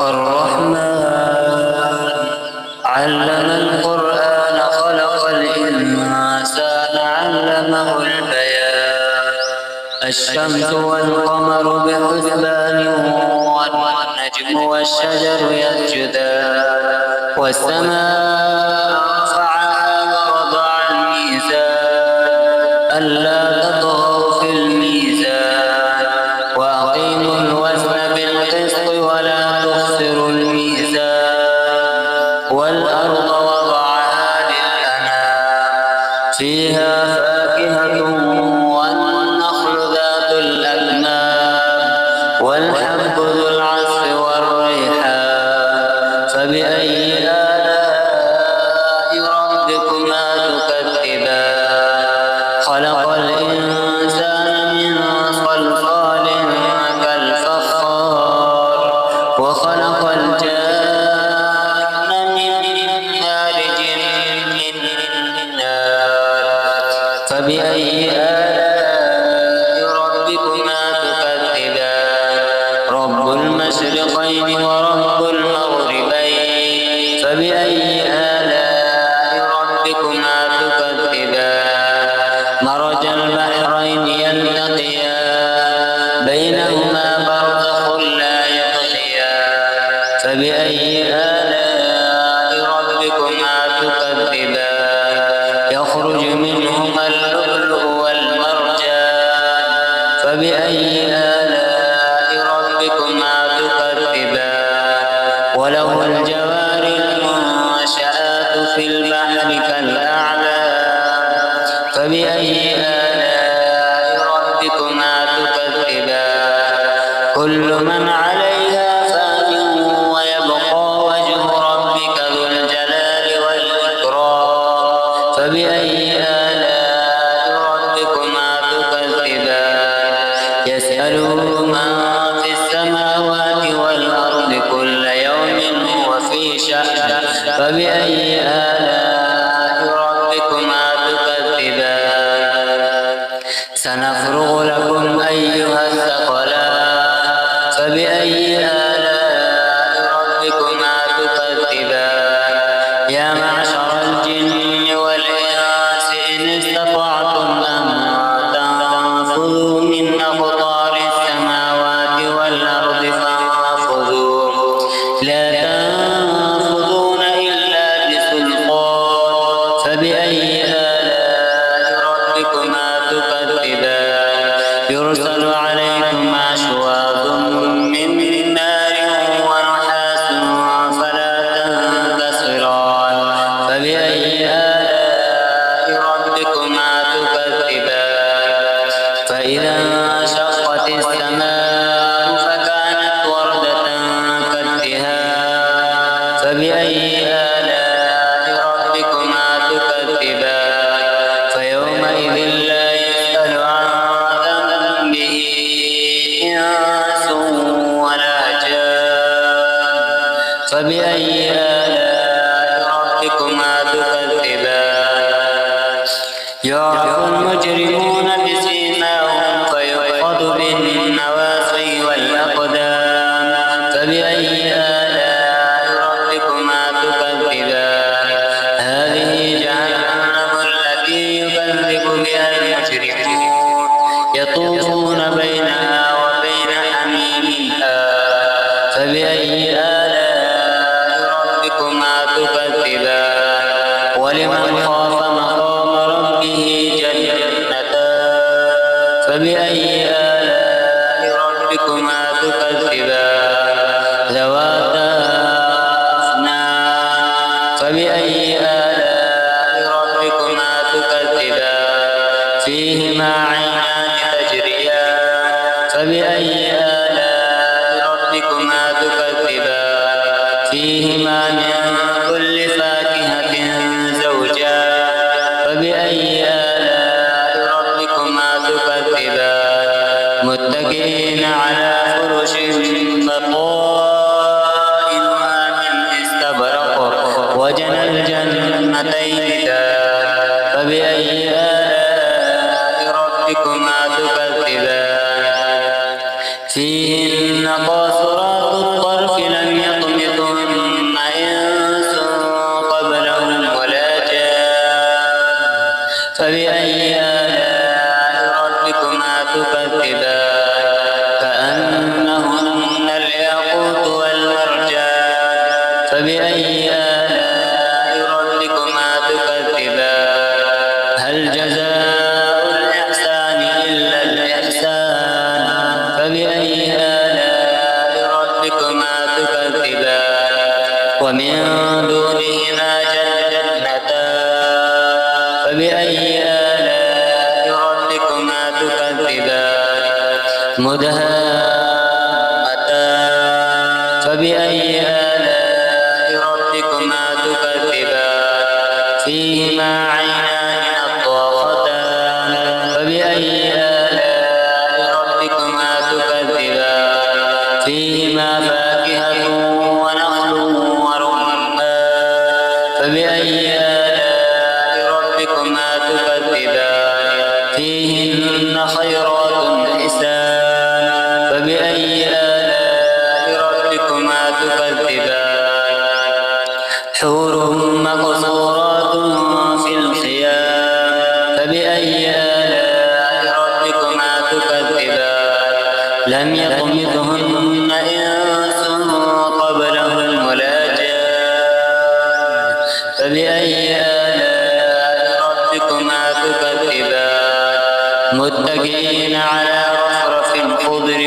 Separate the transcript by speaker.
Speaker 1: الرحمن علم القرآن خلق الإنسان علمه البيان. الشمس والقمر بحسبان والنجم والشجر يسجدان والسماء رفعها ووضع الميزان ألا تطغوا في الميزان وأقيموا الوزن بالقسط ولا تخسروا الميزان والأرض وضعها للأنام فيها فاكهة والنخل ذات الأكمام والحب ذو العصف والريحان فبأي آلاء ربكما تكذبان خلق الإنسان من صلصال كالفخار وخلق الجان من مارج من نار فبأي آلاء ربكما تكذبان رب المشرقين ورب المغربين فبأي آلاء ربكما تكذبان مرج البحرين يلتقيان بينهما برزخ لا يبغيان فبأي آلاء ربكما تكذبان يخرج منهما اللؤلؤ والمرجان فبأي آلاء ربكما تكذبان وله الجوار المنشآت في البحر كالأعلام فبأي آلاء ربكما تكذبان كل من عليها فان ويبقى وجه ربك ذو الجلال والإكرام فبأي آلاء ربكما تكذبان يسأله من في السماوات والأرض كل يوم هو في شأن فبأي آلاء ربكما تكذبان سنفرغ لكم أيها الثقلان فبأي آلاء ربكما تكذبان يا معشر الجن والإنس إن استطعتم أن تنفذوا من أقطار السماوات والأرض فانفذوا لا تنفذون إلا بسلطان فبأي آلاء ربكما تكذبان يرسل عليكم أشواظ من نار ونحاس فلا تنتصران فبأي آلاء ربكما تكذبان فإذا انشقت السماء فكانت وردة كالدهان فبأي آلاء ربكما تكذبان فيومئذ لا يسأل عن ذنبه إنس ولا جان فبأي آلاء ربكما تكذبان يعرف المجرمون بسيماهم فيؤخذ بالنواصي والأقدام فبأي آلاء ربكما تكذبان هذه جهنم التي يكذب بها المجرمون يطوفون بينها وبين حميم آن فبأي آلاء ربكما تكذبان ولمن خاف مقام ربه جنتان فبأي آلاء ربكما تكذبان ذواتا أفنان فبأي آلاء ربكما تكذبان فيهما عينان تجريان فبأي آلاء ربكما تكذبان فيهما من كل فاكهة زوجان فبأي آلاء ربكما تكذبان متكئين على فرش بطائنها من استبرق وجنى الجنتين دان فبأي آلاء ربكما تكذبان فيهن قاصرات الطرف لم فبأي آلاء ربكما تكذبان كأنهن الياقوت والمرجان فبأي آلاء ربكما تكذبان هل جزاء الإحسان إلا الإحسان فبأي آلاء ربكما تكذبان ومن دونهما جنتان فبأي آلاء ربكما تكذبان مدهامتان فبأي آلاء ربكما تكذبان فيهما عينان نضاختان فبأي آلاء ربكما تكذبان فيهما فاكهة ونخل ورمان فبأي آلاء ربكما تكذبان فيهن خيرات حسان فبأي آلاء ربكما تكذبان حور مقصورات في الخيام فبأي آلاء ربكما تكذبان لم يطمثهن إنس قبلهم ولا جان فبأي آلاء ربكما تكذبان متكئين على رفرف خضر